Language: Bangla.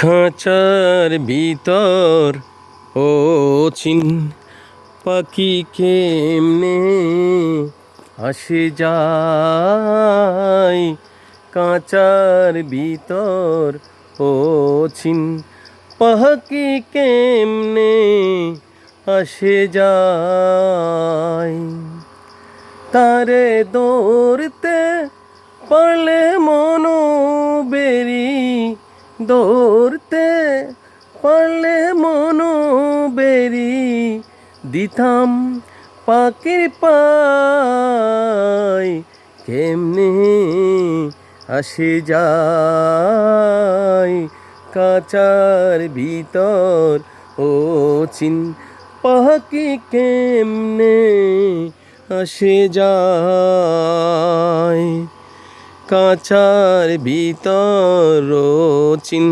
খাঁচার ভিতর ও চিন পাখি কেমনে আসে যায়। কাঁচার ভিতর ও চিন পাখি কেমনে আসে যায়। তারে দৌড়তে পারলে মনো বেরি, দৌড়তে পারলে মনো বেরি দিতাম পাখির পায়। কেমনে আসে যায় কাঁচার ভিতর ও চিন পাখি কেমনে আসে যায়। কাঁচার ভিতর ও চিন